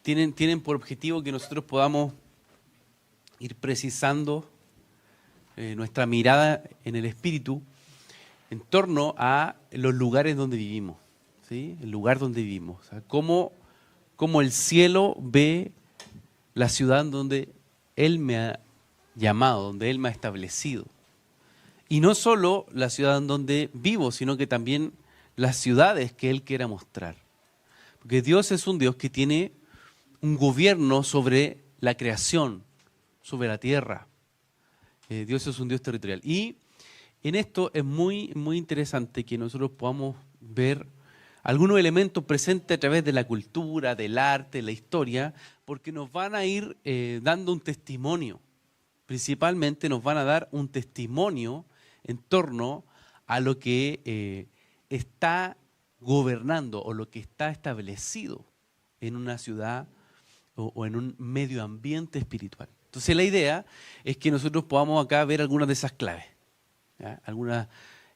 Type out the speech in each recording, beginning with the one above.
tienen por objetivo que nosotros podamos ir precisando nuestra mirada en el espíritu en torno a los lugares donde vivimos, ¿sí? El lugar donde vivimos. O sea, cómo el cielo ve la ciudad en donde Él me ha llamado, donde Él me ha establecido. Y no solo la ciudad en donde vivo, sino que también las ciudades que Él quiera mostrar. Porque Dios es un Dios que tiene un gobierno sobre la creación, sobre la tierra. Dios es un Dios territorial. Y en esto es muy, muy interesante que nosotros podamos ver algunos elementos presentes a través de la cultura, del arte, la historia, porque nos van a ir dando un testimonio. Principalmente nos van a dar un testimonio en torno a lo que está gobernando o lo que está establecido en una ciudad o en un medio ambiente espiritual. Entonces la idea es que nosotros podamos acá ver algunas de esas claves, ¿ya? Algunas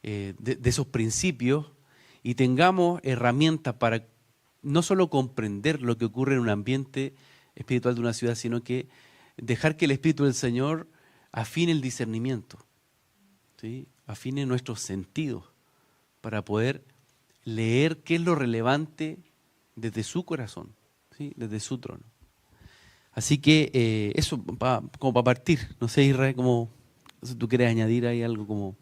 de esos principios y tengamos herramientas para no solo comprender lo que ocurre en un ambiente espiritual de una ciudad, sino que dejar que el Espíritu del Señor afine el discernimiento, ¿sí? Afine nuestros sentidos para poder leer qué es lo relevante desde su corazón, ¿sí? Desde su trono. Así que eso como para partir. No sé, Israel, como si tú quieres añadir ahí algo como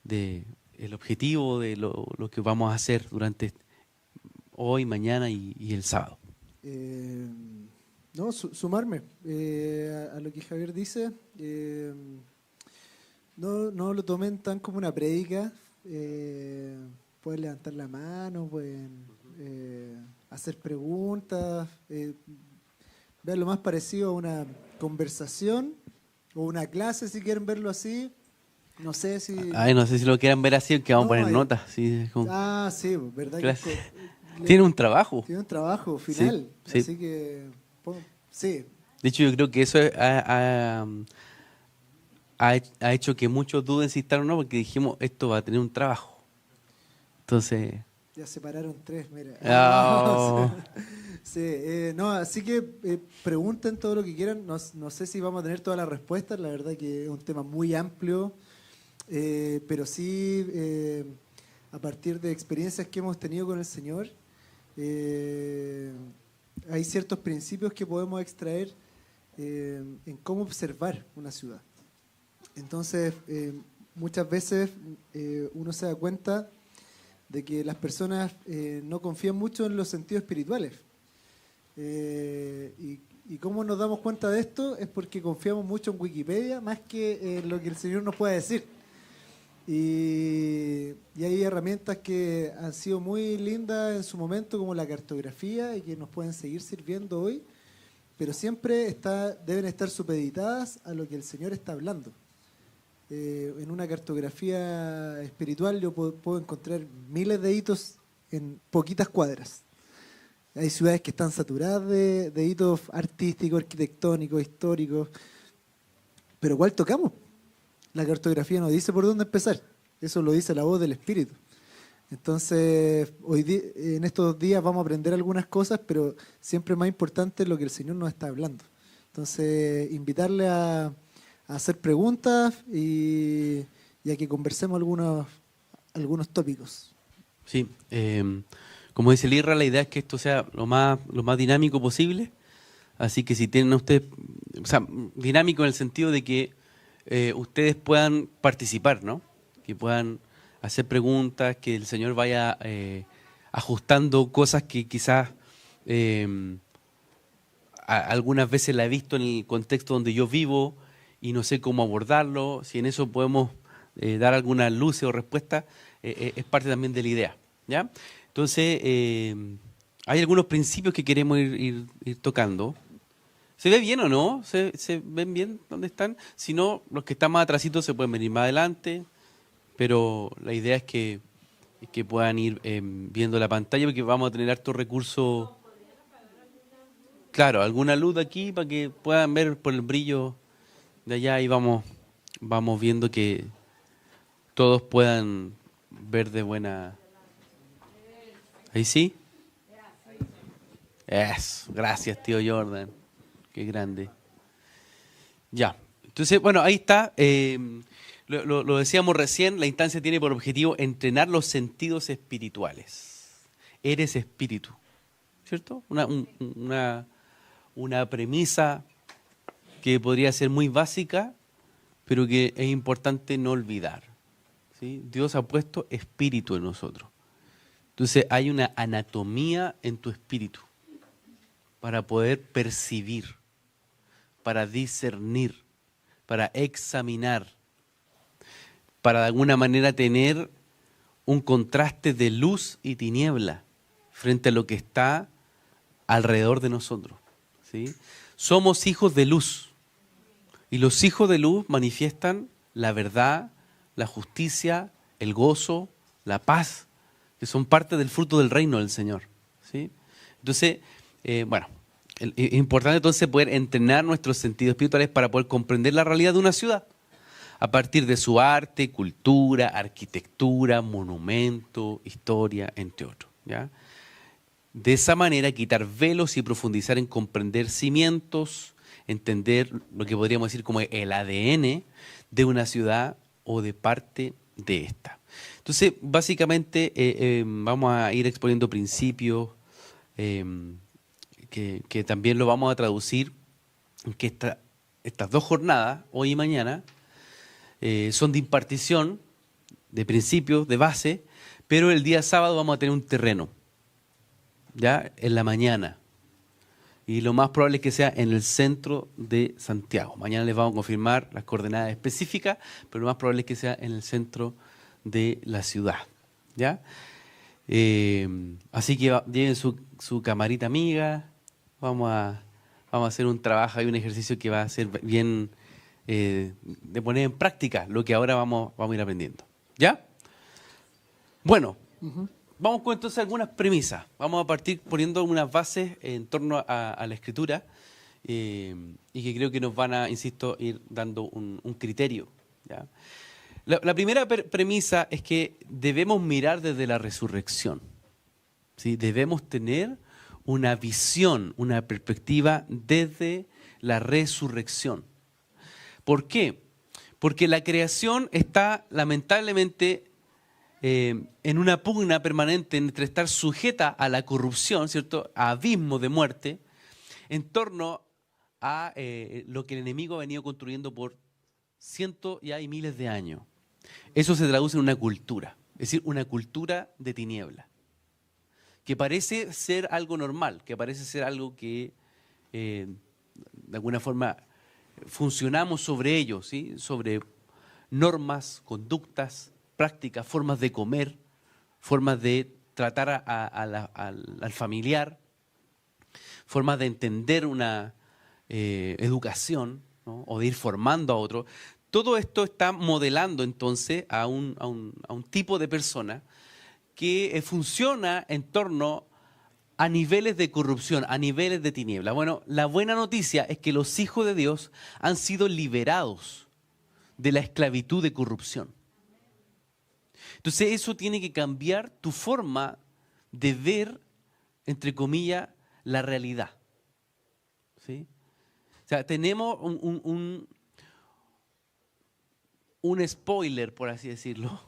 de el objetivo de lo que vamos a hacer durante hoy, mañana y el sábado. No, sumarme a lo que Javier dice. No lo tomen tan como una prédica. Pueden levantar la mano, pueden hacer preguntas. Ver lo más parecido a una conversación o una clase, si quieren verlo así. No sé si... Ay, no sé si lo quieran ver así, que vamos a poner No, notas. ¿Sí? Es como sí, verdad clase. que Tiene un trabajo. tiene un trabajo final, Sí. así que sí. De hecho, yo creo que eso ha hecho que muchos duden si están o no, porque dijimos, esto va a tener un trabajo. Entonces... Ya separaron tres, mira. Oh. Sí, no, así que pregunten todo lo que quieran. No sé si vamos a tener todas las respuestas. La verdad que es un tema muy amplio, pero sí, a partir de experiencias que hemos tenido con el Señor, hay ciertos principios que podemos extraer en cómo observar una ciudad. Entonces, muchas veces uno se da cuenta de que las personas no confían mucho en los sentidos espirituales. Y cómo nos damos cuenta de esto es porque confiamos mucho en Wikipedia más que en lo que el Señor nos puede decir. Y hay herramientas que han sido muy lindas en su momento, como la cartografía, y que nos pueden seguir sirviendo hoy, pero siempre deben estar supeditadas a lo que el Señor está hablando. En una cartografía espiritual yo puedo encontrar miles de hitos en poquitas cuadras. Hay ciudades que están saturadas de hitos artísticos, arquitectónicos, históricos, pero ¿cuál tocamos? La cartografía nos dice por dónde empezar, eso lo dice la voz del Espíritu. Entonces, en estos días vamos a aprender algunas cosas, pero siempre más importante es lo que el Señor nos está hablando. Entonces, invitarle a hacer preguntas y a que conversemos algunos tópicos. Sí, como dice el IRRA, la idea es que esto sea lo más dinámico posible. Así que si tienen ustedes, o sea, dinámico en el sentido de que ustedes puedan participar, ¿no? Que puedan hacer preguntas, que el Señor vaya ajustando cosas que quizás algunas veces la he visto en el contexto donde yo vivo y no sé cómo abordarlo. Si en eso podemos dar alguna luz o respuesta, es parte también de la idea, ¿ya? Entonces, hay algunos principios que queremos ir tocando. ¿Se ve bien o no? ¿Se ven bien dónde están? Si no, los que están más atrasitos se pueden venir más adelante, pero la idea es que puedan ir viendo la pantalla, porque vamos a tener hartos recursos. Claro, alguna luz de aquí para que puedan ver por el brillo de allá y vamos viendo que todos puedan ver de buena... ¿Ahí sí? Eso, gracias, tío Jordan. Qué grande. Ya. Entonces, bueno, ahí está. Lo decíamos recién, la instancia tiene por objetivo entrenar los sentidos espirituales. Eres espíritu, ¿cierto? Una premisa que podría ser muy básica, pero que es importante no olvidar, ¿sí? Dios ha puesto espíritu en nosotros. Entonces hay una anatomía en tu espíritu para poder percibir, para discernir, para examinar, para de alguna manera tener un contraste de luz y tiniebla frente a lo que está alrededor de nosotros, ¿sí? Somos hijos de luz y los hijos de luz manifiestan la verdad, la justicia, el gozo, la paz, que son parte del fruto del reino del Señor, ¿sí? Entonces, bueno, es importante entonces poder entrenar nuestros sentidos espirituales para poder comprender la realidad de una ciudad a partir de su arte, cultura, arquitectura, monumento, historia, entre otros, ¿ya? De esa manera quitar velos y profundizar en comprender cimientos, entender lo que podríamos decir como el ADN de una ciudad o de parte de esta. Entonces, básicamente vamos a ir exponiendo principios que también lo vamos a traducir, que estas 2 jornadas, hoy y mañana, son de impartición, de principios, de base, pero el día sábado vamos a tener un terreno, ya en la mañana. Y lo más probable es que sea en el centro de Santiago. Mañana les vamos a confirmar las coordenadas específicas, pero lo más probable es que sea en el centro de la ciudad, ¿ya? Así que lleven su camarita amiga. Vamos a hacer un trabajo y un ejercicio que va a ser bien de poner en práctica lo que ahora vamos a ir aprendiendo, ¿ya? Bueno, vamos con entonces algunas premisas. Vamos a partir poniendo unas bases en torno a la escritura y que creo que nos van a, insisto, ir dando un criterio, ¿ya? La primera premisa es que debemos mirar desde la resurrección, ¿sí? Debemos tener una visión, una perspectiva desde la resurrección. ¿Por qué? Porque la creación está lamentablemente en una pugna permanente entre estar sujeta a la corrupción, ¿cierto?, a abismos de muerte, en torno a lo que el enemigo ha venido construyendo por cientos y miles de años. Eso se traduce en una cultura, es decir, una cultura de tiniebla, que parece ser algo normal, que parece ser algo que de alguna forma funcionamos sobre ello, ¿sí? Sobre normas, conductas, prácticas, formas de comer, formas de tratar al familiar, formas de entender una educación, ¿no? O de ir formando a otro. Todo esto está modelando entonces a un tipo de persona que funciona en torno a niveles de corrupción, a niveles de tiniebla. Bueno, la buena noticia es que los hijos de Dios han sido liberados de la esclavitud de corrupción. Entonces eso tiene que cambiar tu forma de ver, entre comillas, la realidad, ¿sí? O sea, tenemos un spoiler, por así decirlo,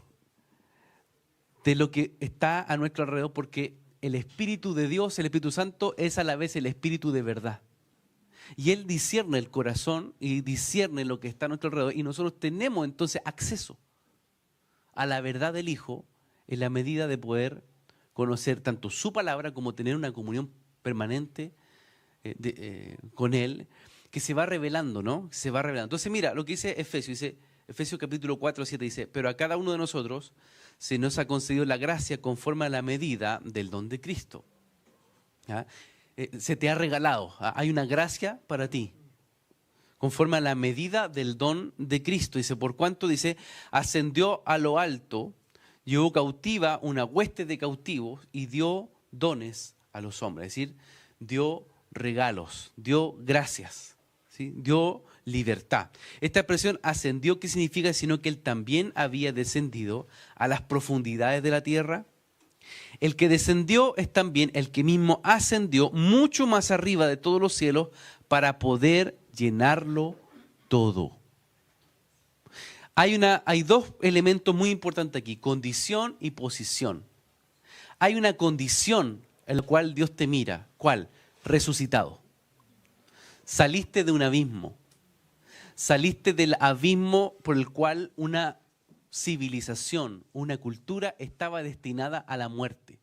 de lo que está a nuestro alrededor, porque el Espíritu de Dios, el Espíritu Santo, es a la vez el Espíritu de verdad. Y Él discierne el corazón y discierne lo que está a nuestro alrededor. Y nosotros tenemos entonces acceso a la verdad del Hijo en la medida de poder conocer tanto su palabra como tener una comunión permanente con Él, que se va revelando, ¿no? Se va revelando. Entonces mira lo que dice Efesios capítulo 4, 7 dice, pero a cada uno de nosotros se nos ha concedido la gracia conforme a la medida del don de Cristo. ¿Ya? Se te ha regalado, hay una gracia para ti, conforme a la medida del don de Cristo. Dice, por cuanto, dice, ascendió a lo alto, llevó cautiva una hueste de cautivos y dio dones a los hombres. Es decir, dio regalos, dio gracias, ¿sí? Dio libertad. Esta expresión ascendió, ¿qué significa? Sino que Él también había descendido a las profundidades de la tierra. El que descendió es también el que mismo ascendió mucho más arriba de todos los cielos para poder llenarlo todo. Hay dos elementos muy importantes aquí, condición y posición. Hay una condición en la cual Dios te mira. ¿Cuál? Resucitado. Saliste de un abismo. Saliste del abismo por el cual una civilización, una cultura estaba destinada a la muerte.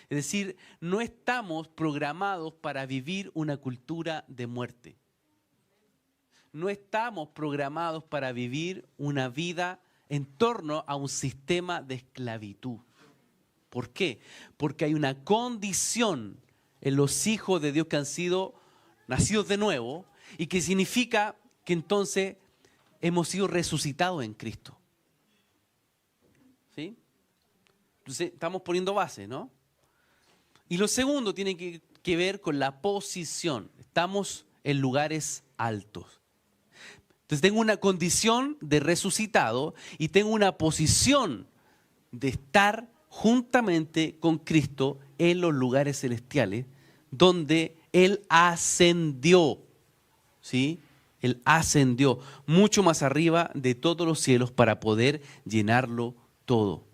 Es decir, no estamos programados para vivir una cultura de muerte. No estamos programados para vivir una vida en torno a un sistema de esclavitud. ¿Por qué? Porque hay una condición en los hijos de Dios que han sido nacidos de nuevo y que significa que entonces hemos sido resucitados en Cristo. ¿Sí? Entonces estamos poniendo base, ¿no? Y lo segundo tiene que ver con la posición. Estamos en lugares altos. Entonces tengo una condición de resucitado y tengo una posición de estar juntamente con Cristo en los lugares celestiales donde Él ascendió, ¿sí? Él ascendió mucho más arriba de todos los cielos para poder llenarlo todo.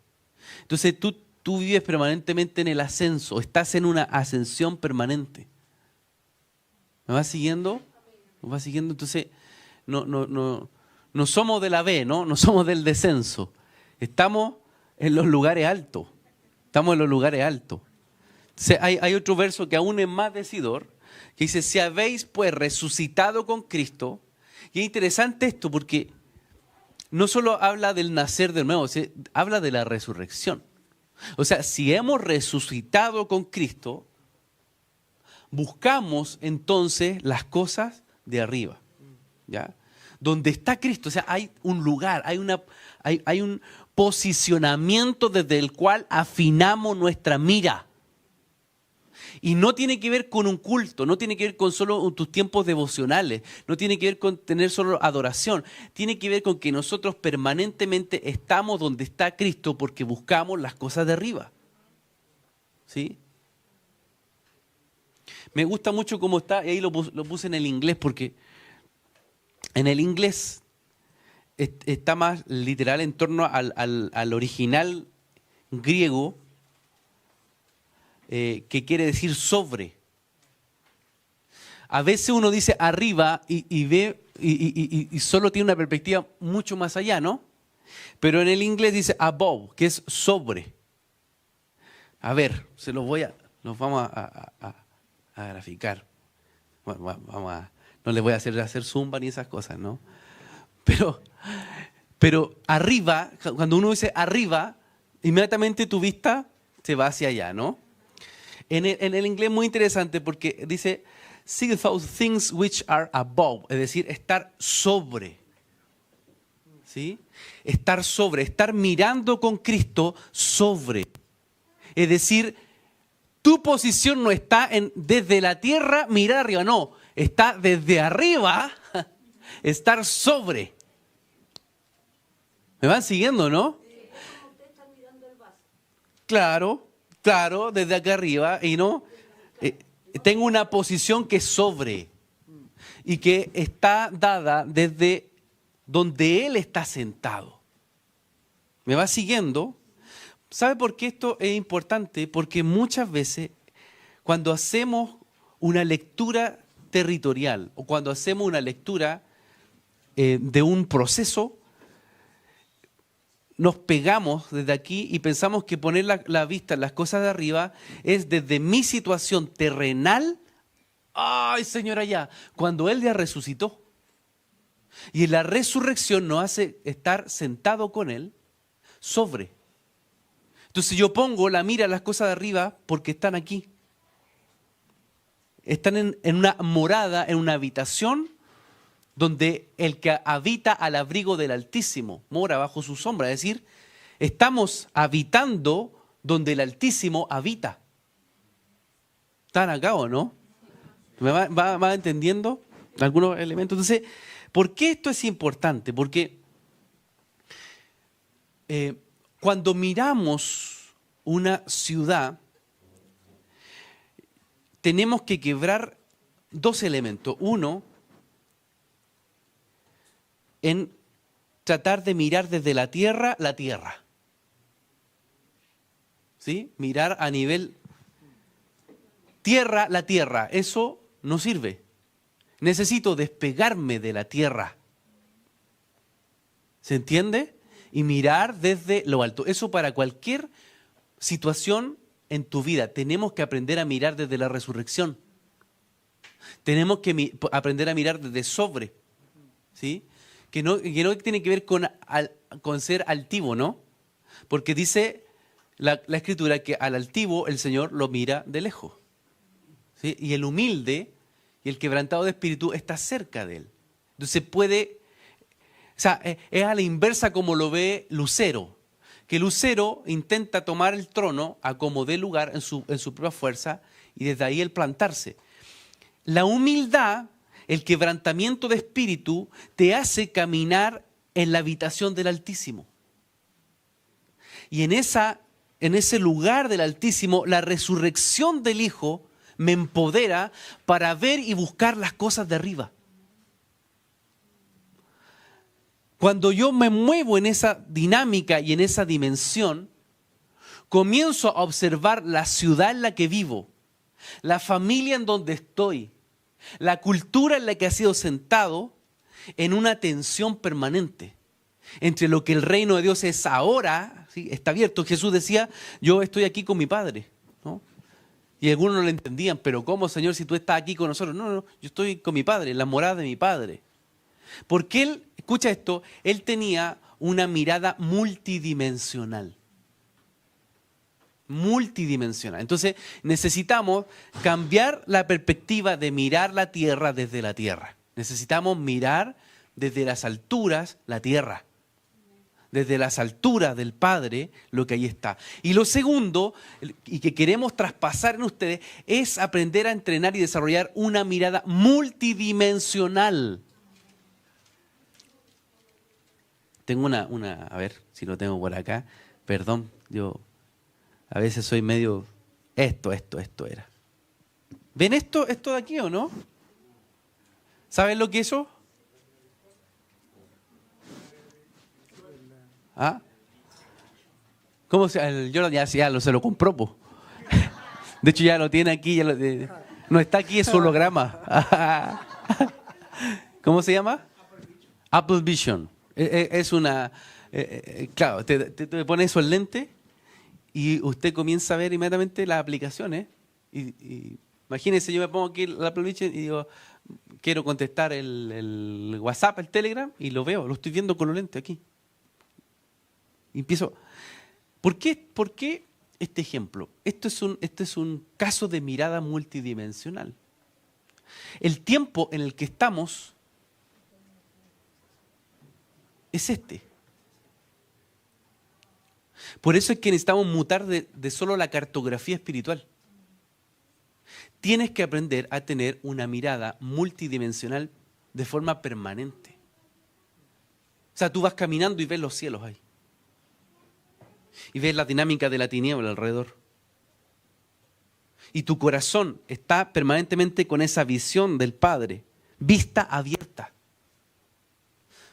Entonces tú vives permanentemente en el ascenso, estás en una ascensión permanente. ¿Me vas siguiendo? ¿Me vas siguiendo? Entonces no somos de la B, ¿no? No somos del descenso. Estamos en los lugares altos. Estamos en los lugares altos. Entonces, hay otro verso que aún es más decidor, que dice, si habéis pues resucitado con Cristo. Y es interesante esto porque no solo habla del nacer de nuevo, habla de la resurrección. O sea, si hemos resucitado con Cristo, buscamos entonces las cosas de arriba, ¿ya? Donde está Cristo, o sea, hay un lugar, hay un posicionamiento desde el cual afinamos nuestra mira. Y no tiene que ver con un culto, no tiene que ver con solo tus tiempos devocionales, no tiene que ver con tener solo adoración, tiene que ver con que nosotros permanentemente estamos donde está Cristo porque buscamos las cosas de arriba. ¿Sí? Me gusta mucho cómo está, y ahí lo puse en el inglés porque en el inglés está más literal en torno al original griego, que quiere decir sobre. A veces uno dice arriba y ve y solo tiene una perspectiva mucho más allá, ¿no? Pero en el inglés dice above, que es sobre. A ver, los vamos a graficar. Bueno, no les voy a hacer zumba ni esas cosas, ¿no? Pero arriba, cuando uno dice arriba, inmediatamente tu vista se va hacia allá, ¿no? En el inglés es muy interesante porque dice, seek those things which are above, es decir, estar sobre. ¿Sí? Estar sobre, estar mirando con Cristo sobre. Es decir, tu posición no está desde la tierra mirar arriba, no, está desde arriba estar sobre. ¿Me van siguiendo, no? Claro, desde acá arriba y no. Tengo una posición que es sobre y que está dada desde donde Él está sentado. ¿Me va siguiendo? ¿Sabe por qué esto es importante? Porque muchas veces cuando hacemos una lectura territorial o cuando hacemos una lectura de un proceso, nos pegamos desde aquí y pensamos que poner la vista en las cosas de arriba es desde mi situación terrenal. ¡Ay, Señor, allá! Cuando Él ya resucitó. Y en la resurrección nos hace estar sentado con Él sobre. Entonces yo pongo la mira a las cosas de arriba porque están aquí. Están en una morada, en una habitación donde el que habita al abrigo del Altísimo mora bajo su sombra. Es decir, estamos habitando donde el Altísimo habita. ¿Están acá o no? ¿Me va entendiendo algunos elementos? Entonces, ¿por qué esto es importante? Porque cuando miramos una ciudad, tenemos que quebrar dos elementos. Uno, en tratar de mirar desde la tierra. ¿Sí? Mirar a nivel tierra, la tierra. Eso no sirve. Necesito despegarme de la tierra. ¿Se entiende? Y mirar desde lo alto. Eso para cualquier situación en tu vida. Tenemos que aprender a mirar desde la resurrección. Tenemos que aprender a mirar desde sobre. ¿Sí? Que no tiene que ver con ser altivo, ¿no? Porque dice la Escritura que al altivo el Señor lo mira de lejos. ¿Sí? Y el humilde y el quebrantado de espíritu está cerca de él. Entonces es a la inversa como lo ve Lucero. Que Lucero intenta tomar el trono a como dé lugar en su propia fuerza y desde ahí el plantarse. La humildad, el quebrantamiento de espíritu, te hace caminar en la habitación del Altísimo. Y en ese lugar del Altísimo, la resurrección del Hijo me empodera para ver y buscar las cosas de arriba. Cuando yo me muevo en esa dinámica y en esa dimensión, comienzo a observar la ciudad en la que vivo, la familia en donde estoy, la cultura en la que he sido sentado, en una tensión permanente entre lo que el reino de Dios es ahora, ¿sí? Está abierto. Jesús decía, yo estoy aquí con mi Padre, ¿no? Y algunos no lo entendían, pero ¿cómo, Señor, si tú estás aquí con nosotros? No, yo estoy con mi Padre, en la morada de mi Padre. Porque él, escucha esto, él tenía una mirada multidimensional. Multidimensional. Entonces necesitamos cambiar la perspectiva de mirar la tierra desde la tierra. Necesitamos mirar desde las alturas la tierra. Desde las alturas del Padre, lo que ahí está. Y lo segundo, y que queremos traspasar en ustedes, es aprender a entrenar y desarrollar una mirada multidimensional. Tengo a ver si lo tengo por acá. Perdón, yo a veces soy medio... Esto era. ¿Ven esto de aquí o no? ¿Saben lo que es eso? ¿Ah? ¿Cómo se...? Yo se lo compró, po. De hecho ya lo tiene aquí. No está aquí, es su holograma. ¿Cómo se llama? Apple Vision. Es una... claro, te pone eso en lente y usted comienza a ver inmediatamente las aplicaciones. Y imagínense, yo me pongo aquí la Apple Vision y digo, quiero contestar el WhatsApp, el Telegram, y lo veo, lo estoy viendo con los lentes aquí. Y empiezo... ¿Por qué este ejemplo? Este es un caso de mirada multidimensional. El tiempo en el que estamos es este. Por eso es que necesitamos mutar de solo la cartografía espiritual. Tienes que aprender a tener una mirada multidimensional de forma permanente. O sea, tú vas caminando y ves los cielos ahí. Y ves la dinámica de la tiniebla alrededor. Y tu corazón está permanentemente con esa visión del Padre. Vista abierta.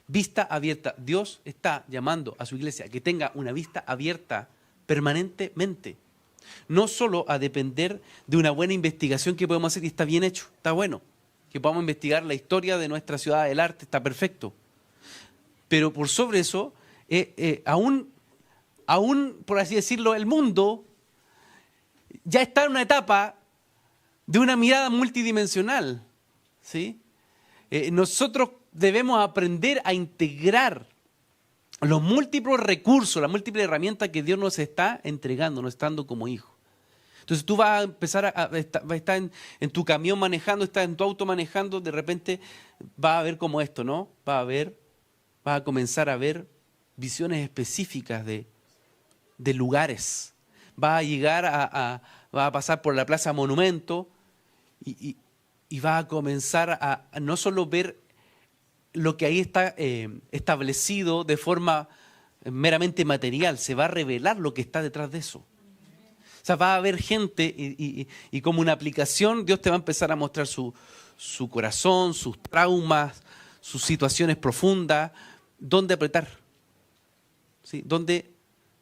Vista abierta. Dios está llamando a su iglesia a que tenga una vista abierta permanentemente. No solo a depender de una buena investigación que podemos hacer y está bien hecho, está bueno. Que podamos investigar la historia de nuestra ciudad, del arte, está perfecto. Pero por sobre eso, aún, por así decirlo, el mundo ya está en una etapa de una mirada multidimensional, ¿sí? Nosotros debemos aprender a integrar los múltiples recursos, las múltiples herramientas que Dios nos está entregando, nos está dando como hijos. Entonces tú vas a empezar a estar en tu camión manejando, estás en tu auto manejando, de repente vas a ver como esto, ¿no? Vas a comenzar a ver visiones específicas de lugares. Vas a llegar vas a pasar por la Plaza Monumento y vas a comenzar a no solo ver lo que ahí está establecido de forma meramente material, se va a revelar lo que está detrás de eso. sea, va a haber gente y como una aplicación, Dios te va a empezar a mostrar su corazón, sus traumas, sus situaciones profundas, dónde apretar, ¿sí? Dónde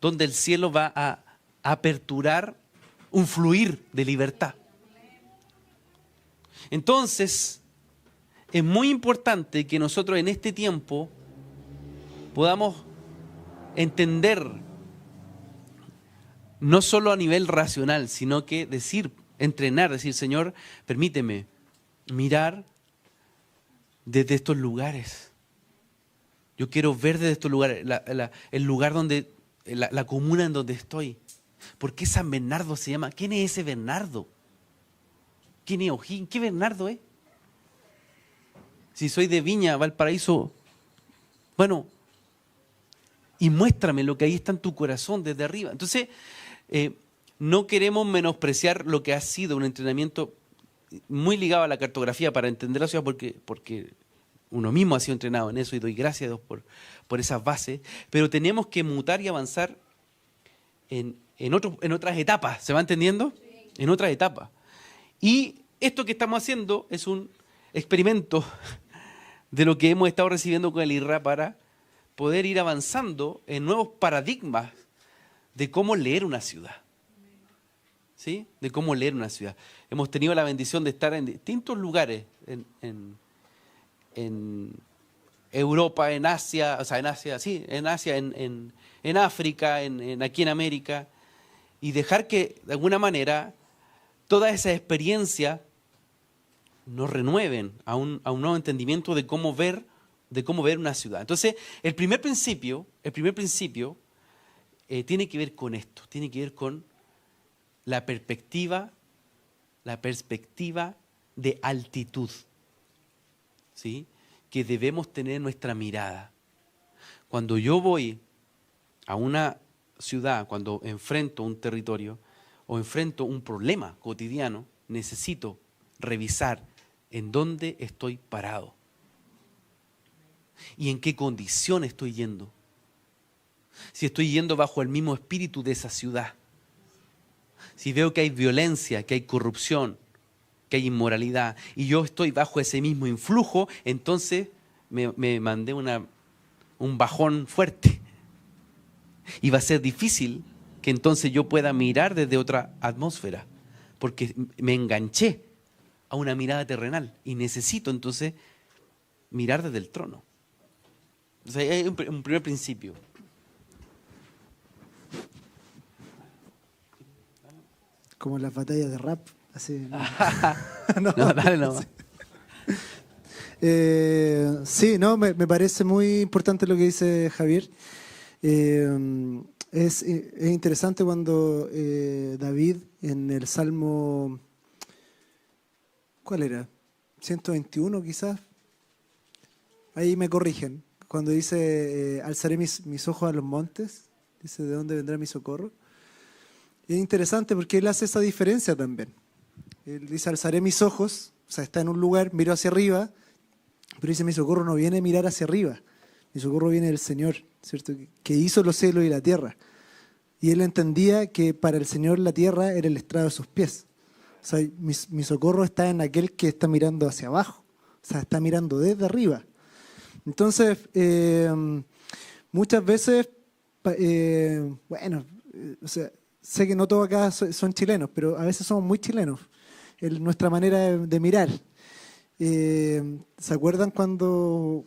el cielo va a aperturar un fluir de libertad. Entonces, es muy importante que nosotros en este tiempo podamos entender, no solo a nivel racional, sino que entrenar, decir, Señor, permíteme mirar desde estos lugares. Yo quiero ver desde estos lugares, el lugar donde, la comuna en donde estoy. ¿Por qué San Bernardo se llama? ¿Quién es ese Bernardo? ¿Quién es O'Higgins? ¿Qué Bernardo es? Si soy de Viña, Valparaíso, bueno, y muéstrame lo que ahí está en tu corazón desde arriba. Entonces, no queremos menospreciar lo que ha sido un entrenamiento muy ligado a la cartografía para entender la ciudad, porque uno mismo ha sido entrenado en eso y doy gracias a Dios por esas bases, pero tenemos que mutar y avanzar en otras etapas, ¿se va entendiendo? Sí. En otras etapas. Y esto que estamos haciendo es un experimento de lo que hemos estado recibiendo con el IRRA para poder ir avanzando en nuevos paradigmas de cómo leer una ciudad. ¿Sí? De cómo leer una ciudad. Hemos tenido la bendición de estar en distintos lugares, en Europa, en Asia, o sea, en Asia, en África, aquí en América, y dejar que, de alguna manera, toda esa experiencia nos renueven a un nuevo entendimiento de cómo ver una ciudad. Entonces, el primer principio tiene que ver con esto, tiene que ver con la perspectiva de altitud, ¿sí? Que debemos tener nuestra mirada. Cuando yo voy a una ciudad, cuando enfrento un territorio o enfrento un problema cotidiano, necesito revisar en dónde estoy parado y en qué condición estoy yendo. Si estoy yendo bajo el mismo espíritu de esa ciudad, si veo que hay violencia, que hay corrupción, que hay inmoralidad, y yo estoy bajo ese mismo influjo, entonces me mandé un bajón fuerte. Y va a ser difícil que entonces yo pueda mirar desde otra atmósfera, porque me enganché a una mirada terrenal y necesito entonces mirar desde el trono. O sea, hay un primer principio. Como las batallas de rap, así. No, dale no. Sí, no, me parece muy importante lo que dice Javier. Es interesante cuando David en el Salmo, ¿cuál era? 121 quizás. Ahí me corrigen. Cuando dice, alzaré mis ojos a los montes, dice, ¿de dónde vendrá mi socorro? Y es interesante porque él hace esa diferencia también. Él dice, alzaré mis ojos, o sea, está en un lugar, miro hacia arriba, pero dice, mi socorro no viene a mirar hacia arriba. Mi socorro viene del Señor, ¿cierto? Que hizo los cielos y la tierra. Y él entendía que para el Señor la tierra era el estrado de sus pies. O sea, mi socorro está en aquel que está mirando hacia abajo. O sea, está mirando desde arriba. Entonces, muchas veces, o sea, sé que no todos acá son chilenos, pero a veces somos muy chilenos en nuestra manera de mirar. ¿Se acuerdan cuando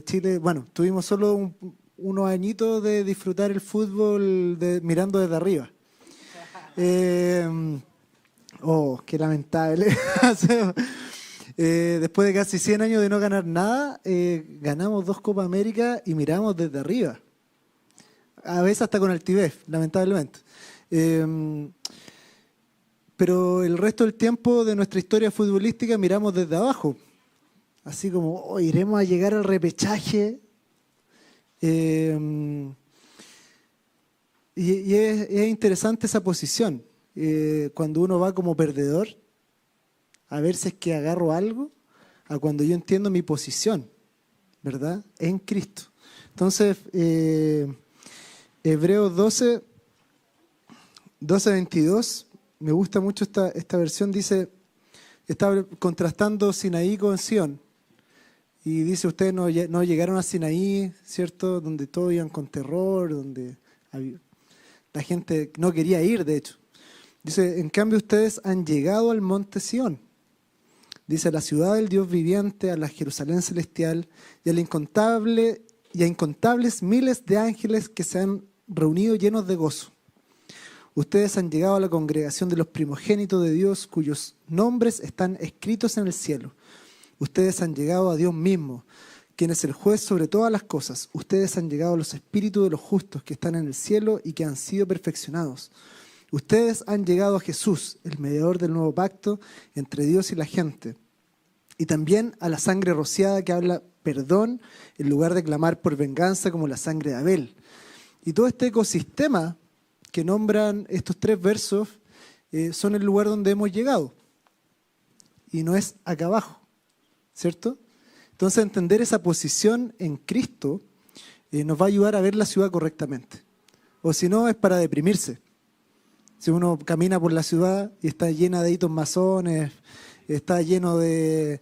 Chile, tuvimos solo unos añitos de disfrutar el fútbol mirando desde arriba? Qué lamentable. Después de casi 100 años de no ganar nada, ganamos 2 Copa América y miramos desde arriba. A veces hasta con altivez, lamentablemente. Pero el resto del tiempo de nuestra historia futbolística miramos desde abajo. Así como, iremos a llegar al repechaje. Y es interesante esa posición. Cuando uno va como perdedor, a ver si es que agarro algo, a cuando yo entiendo mi posición, ¿verdad? En Cristo. Entonces, Hebreos 12, 12:22, me gusta mucho esta versión, dice, está contrastando Sinaí con Sión. Y dice, ustedes no llegaron a Sinaí, ¿cierto? Donde todos iban con terror, donde la gente no quería ir, de hecho. Dice, en cambio ustedes han llegado al monte Sión. Dice, a la ciudad del Dios viviente, a la Jerusalén celestial y a incontables miles de ángeles que se han reunido llenos de gozo. Ustedes han llegado a la congregación de los primogénitos de Dios, cuyos nombres están escritos en el cielo. Ustedes han llegado a Dios mismo, quien es el juez sobre todas las cosas. Ustedes han llegado a los espíritus de los justos que están en el cielo y que han sido perfeccionados. Ustedes han llegado a Jesús, el mediador del nuevo pacto entre Dios y la gente. Y también a la sangre rociada que habla perdón en lugar de clamar por venganza como la sangre de Abel. Y todo este ecosistema que nombran estos 3 versos son el lugar donde hemos llegado. Y no es acá abajo, ¿cierto? Entonces entender esa posición en Cristo nos va a ayudar a ver la ciudad correctamente. O si no, es para deprimirse. Si uno camina por la ciudad y está llena de hitos masones, está lleno de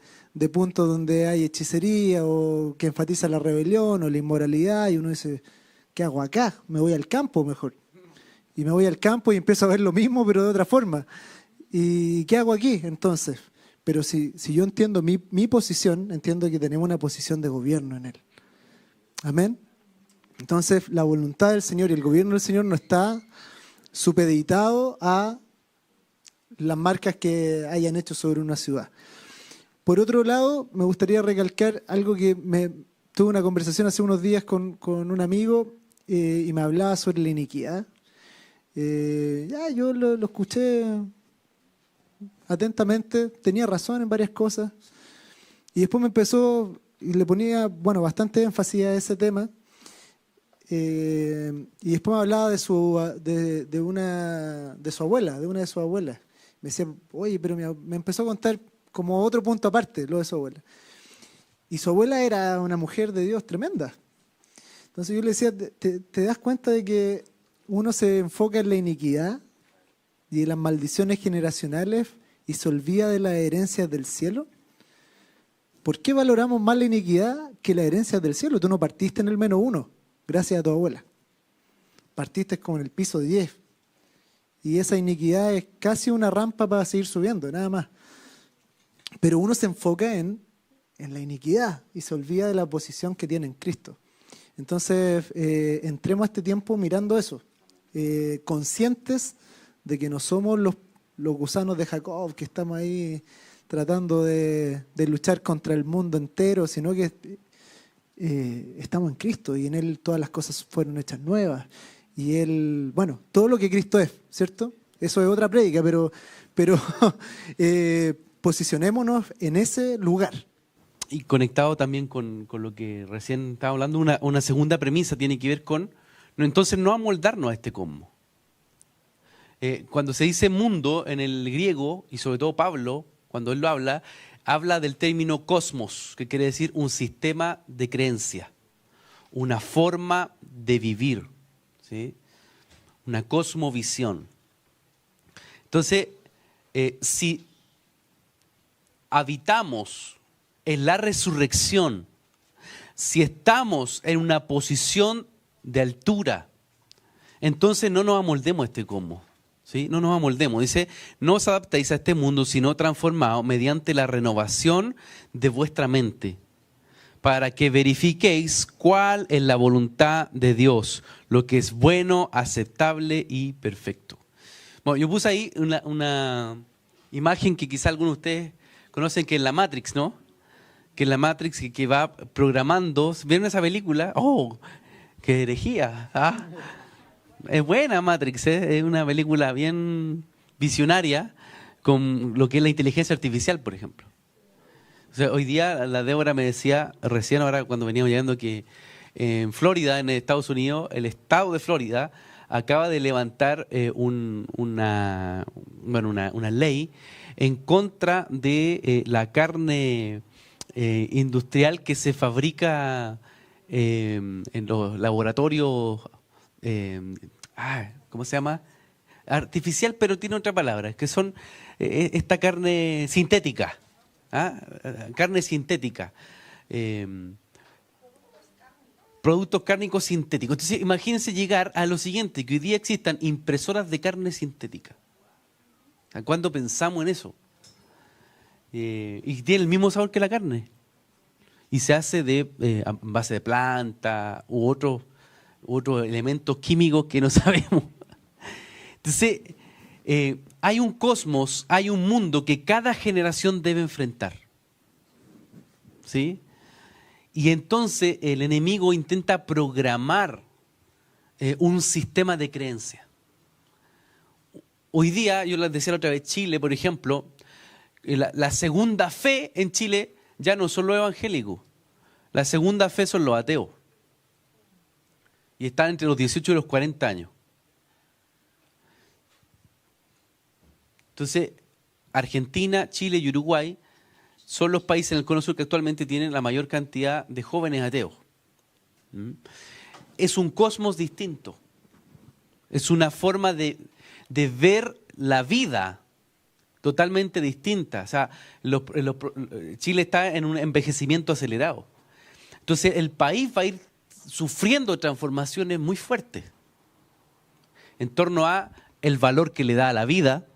puntos donde hay hechicería o que enfatiza la rebelión o la inmoralidad, y uno dice, ¿qué hago acá? Me voy al campo mejor. Y me voy al campo y empiezo a ver lo mismo, pero de otra forma. ¿Y qué hago aquí entonces? Pero si yo entiendo mi posición, entiendo que tenemos una posición de gobierno en Él. Amén. Entonces, la voluntad del Señor y el gobierno del Señor no está supeditado a las marcas que hayan hecho sobre una ciudad. Por otro lado, me gustaría recalcar algo que tuve una conversación hace unos días con un amigo y me hablaba sobre la iniquidad. Yo lo escuché atentamente, tenía razón en varias cosas, y después me empezó, y le ponía bastante énfasis a ese tema, y después me hablaba de una de su abuelas. Me decía, oye, pero me empezó a contar como otro punto aparte, lo de su abuela. Y su abuela era una mujer de Dios tremenda. Entonces yo le decía, ¿te das cuenta de que uno se enfoca en la iniquidad y en las maldiciones generacionales y se olvida de las herencias del cielo? ¿Por qué valoramos más la iniquidad que las herencias del cielo? Tú no partiste en el -1, gracias a tu abuela. Partiste como en el piso 10. Y esa iniquidad es casi una rampa para seguir subiendo, nada más. Pero uno se enfoca en la iniquidad y se olvida de la posición que tiene en Cristo. Entonces, entremos a este tiempo mirando eso, conscientes de que no somos los gusanos de Jacob, que estamos ahí tratando de luchar contra el mundo entero, sino que estamos en Cristo y en Él todas las cosas fueron hechas nuevas. Y Él, todo lo que Cristo es, ¿cierto? Eso es otra prédica, pero posicionémonos en ese lugar. Y conectado también con lo que recién estaba hablando, una segunda premisa tiene que ver con, entonces no amoldarnos a este cosmos. Cuando se dice mundo en el griego, y sobre todo Pablo, cuando él lo habla del término cosmos, que quiere decir un sistema de creencia, una forma de vivir, ¿sí? Una cosmovisión. Entonces, si habitamos en la resurrección, si estamos en una posición de altura, entonces no nos amoldemos a este cosmos, ¿sí? No nos amoldemos. Dice, no os adaptéis a este mundo, sino transformaos mediante la renovación de vuestra mente, para que verifiquéis cuál es la voluntad de Dios, lo que es bueno, aceptable y perfecto. Bueno, yo puse ahí una imagen que quizá algunos de ustedes conocen, que es la Matrix, ¿no? Que es la Matrix que va programando. ¿Vieron esa película? ¡Oh! ¡Qué herejía! ¿Ah? Es buena Matrix, ¿eh? Es una película bien visionaria con lo que es la inteligencia artificial, por ejemplo. O sea, hoy día la Débora me decía, recién ahora cuando veníamos llegando, que en Florida, en Estados Unidos, el estado de Florida acaba de levantar una ley en contra de la carne industrial que se fabrica en los laboratorios, ¿cómo se llama? artificial, pero tiene otra palabra, que son esta carne sintética. ¿Ah? Carne sintética. Productos cárnicos sintéticos. Entonces, imagínense llegar a lo siguiente, que hoy día existan impresoras de carne sintética. ¿Cuándo pensamos en eso? Y tiene el mismo sabor que la carne. Y se hace en base de planta u otros elementos químicos que no sabemos. Entonces, hay un cosmos, hay un mundo que cada generación debe enfrentar. ¿Sí? Y entonces el enemigo intenta programar un sistema de creencia. Hoy día, yo les decía la otra vez, Chile, por ejemplo, la segunda fe en Chile ya no son los evangélicos. La segunda fe son los ateos. Y están entre los 18 y los 40 años. Entonces, Argentina, Chile y Uruguay son los países en el Cono Sur que actualmente tienen la mayor cantidad de jóvenes ateos. Es un cosmos distinto. Es una forma de ver la vida totalmente distinta. O sea, Chile está en un envejecimiento acelerado. Entonces, el país va a ir sufriendo transformaciones muy fuertes en torno a el valor que le da a la vida,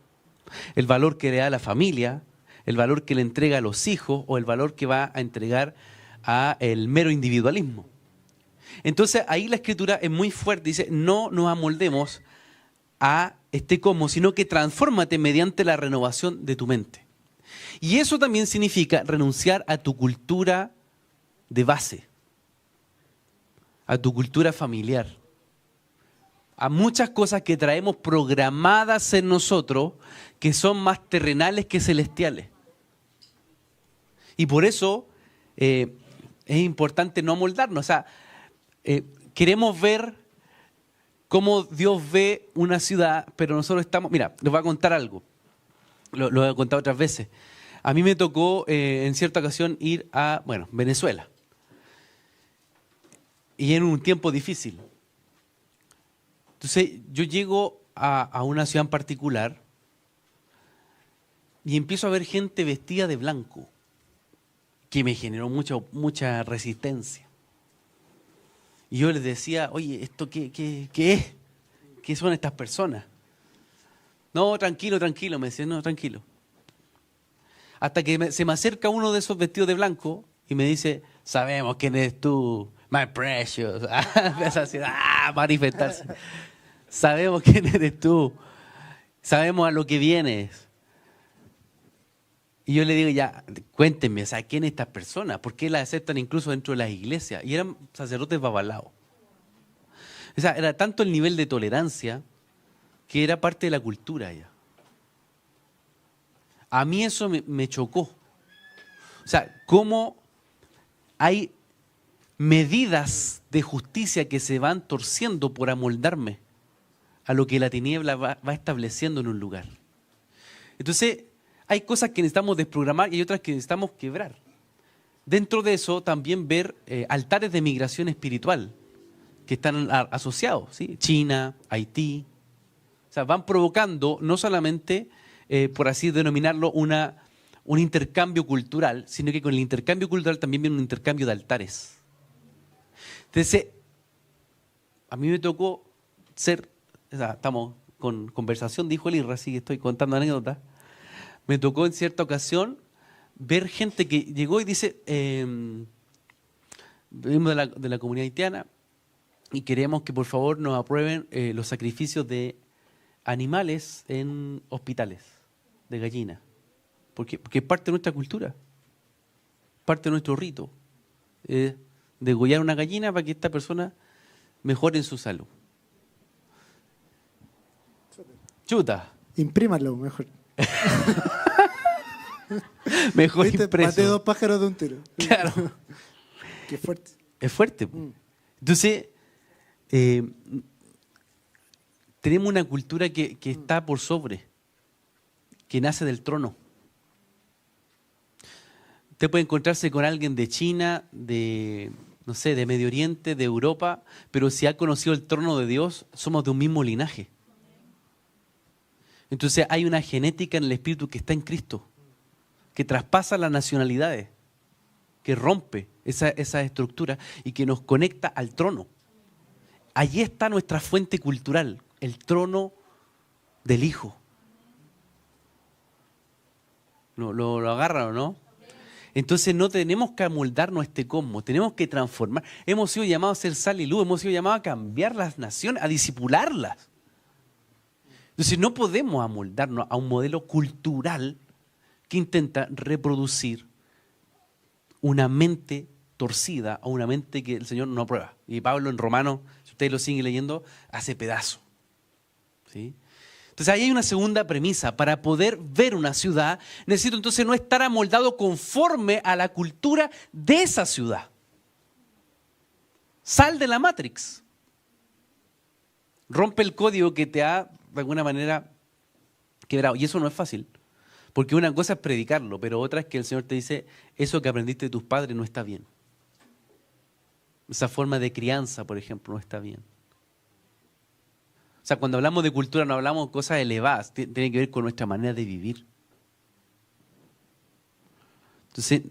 el valor que le da a la familia, el valor que le entrega a los hijos o el valor que va a entregar a el mero individualismo. Entonces ahí la escritura es muy fuerte, dice, no nos amoldemos a este cosmos, sino que transfórmate mediante la renovación de tu mente. Y eso también significa renunciar a tu cultura de base, a tu cultura familiar, a muchas cosas que traemos programadas en nosotros que son más terrenales que celestiales. Y por eso es importante no amoldarnos. O sea, queremos ver cómo Dios ve una ciudad, pero nosotros estamos... Mira, les voy a contar algo. Lo he contado otras veces. A mí me tocó en cierta ocasión ir a, Venezuela. Y en un tiempo difícil. Entonces yo llego a una ciudad en particular y empiezo a ver gente vestida de blanco, que me generó mucha resistencia. Y yo les decía, oye, ¿esto qué es? ¿Qué son estas personas? No, tranquilo, me decían, no, tranquilo. Hasta que se me acerca uno de esos vestidos de blanco y me dice, sabemos quién eres tú, my precious. Empieza así, manifestarse. Sabemos quién eres tú, sabemos a lo que vienes. Y yo le digo, ya, cuéntenme, ¿quién es estas personas? ¿Por qué las aceptan incluso dentro de las iglesias? Y eran sacerdotes babalaos. O sea, era tanto el nivel de tolerancia que era parte de la cultura ya. A mí eso me chocó. O sea, cómo hay medidas de justicia que se van torciendo por amoldarme a lo que la tiniebla va estableciendo en un lugar. Entonces, hay cosas que necesitamos desprogramar y hay otras que necesitamos quebrar. Dentro de eso también ver altares de migración espiritual que están asociados, ¿sí? China, Haití. O sea, van provocando no solamente, por así denominarlo, un intercambio cultural, sino que con el intercambio cultural también viene un intercambio de altares. Entonces, a mí me tocó estamos con conversación, dijo el Irra, así que estoy contando anécdotas. Me tocó en cierta ocasión ver gente que llegó y dice, venimos de la comunidad haitiana y queremos que por favor nos aprueben los sacrificios de animales en hospitales, de gallinas. Porque es parte de nuestra cultura, parte de nuestro rito. Degollar una gallina para que esta persona mejore en su salud. Chuta. Imprímalo mejor. Mejor ¿Viste? impreso. Maté 2 pájaros de un tiro. Claro. Qué fuerte. Es fuerte. Entonces, tenemos una cultura que está por sobre, que nace del trono. Usted puede encontrarse con alguien de China, de Medio Oriente, de Europa, pero si ha conocido el trono de Dios, somos de un mismo linaje. Entonces hay una genética en el espíritu que está en Cristo, que traspasa las nacionalidades, que rompe esa estructura y que nos conecta al trono. Allí está nuestra fuente cultural, el trono del Hijo. ¿Lo agarran o no? Entonces no tenemos que amoldarnos a este cosmos, tenemos que transformar. Hemos sido llamados a ser sal y luz, hemos sido llamados a cambiar las naciones, a disipularlas. Entonces no podemos amoldarnos a un modelo cultural que intenta reproducir una mente torcida o una mente que el Señor no aprueba. Y Pablo en Romanos, si ustedes lo siguen leyendo, hace pedazo. ¿Sí? Entonces ahí hay una segunda premisa. Para poder ver una ciudad, necesito entonces no estar amoldado conforme a la cultura de esa ciudad. Sal de la Matrix. Rompe el código que te ha, de alguna manera, quebrado. Y eso no es fácil. Porque una cosa es predicarlo, pero otra es que el Señor te dice, eso que aprendiste de tus padres no está bien. Esa forma de crianza, por ejemplo, no está bien. O sea, cuando hablamos de cultura no hablamos de cosas elevadas, tiene que ver con nuestra manera de vivir. Entonces,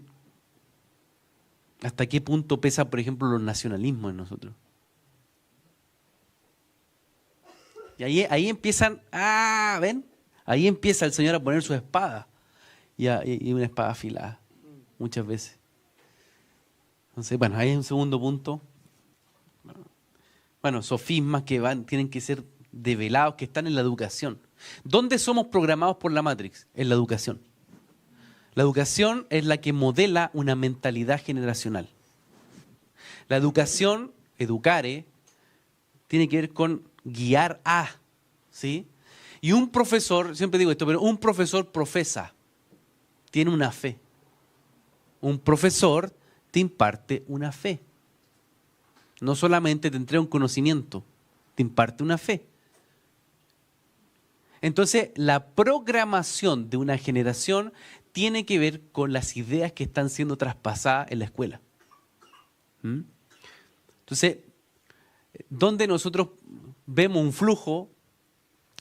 ¿hasta qué punto pesa, por ejemplo, los nacionalismos en nosotros? Y ahí empiezan, ¿ven? Ahí empieza el Señor a poner su espada y una espada afilada, muchas veces. Entonces, bueno, ahí hay un segundo punto. Bueno, sofismas que tienen que ser develados, que están en la educación. ¿Dónde somos programados por la Matrix? En la educación. La educación es la que modela una mentalidad generacional. La educación, educare, tiene que ver con guiar a, ¿sí? Y un profesor, siempre digo esto, pero un profesor profesa, tiene una fe. Un profesor te imparte una fe. No solamente te entrega un conocimiento, te imparte una fe. Entonces, la programación de una generación tiene que ver con las ideas que están siendo traspasadas en la escuela. Entonces, donde nosotros vemos un flujo,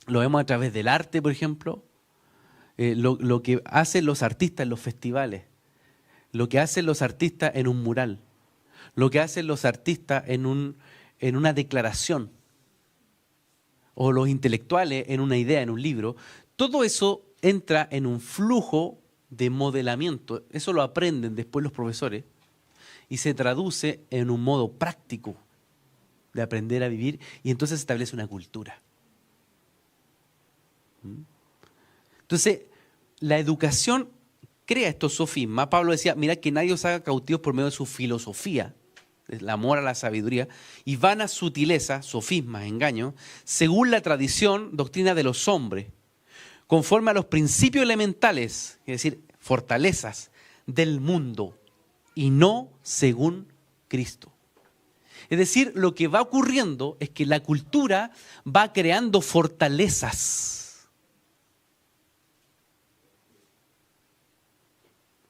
lo vemos a través del arte, por ejemplo, lo que hacen los artistas en los festivales, lo que hacen los artistas en un mural, lo que hacen los artistas en una declaración, o los intelectuales en una idea, en un libro, todo eso entra en un flujo de modelamiento. Eso lo aprenden después los profesores y se traduce en un modo práctico de aprender a vivir y entonces se establece una cultura. Entonces, la educación crea estos sofismas. Pablo decía, mira que nadie os haga cautivos por medio de su filosofía, el amor a la sabiduría, y vanas sutilezas, sofismas, engaños, según la tradición, doctrina de los hombres, conforme a los principios elementales, es decir, fortalezas del mundo, y no según Cristo. Es decir, lo que va ocurriendo es que la cultura va creando fortalezas.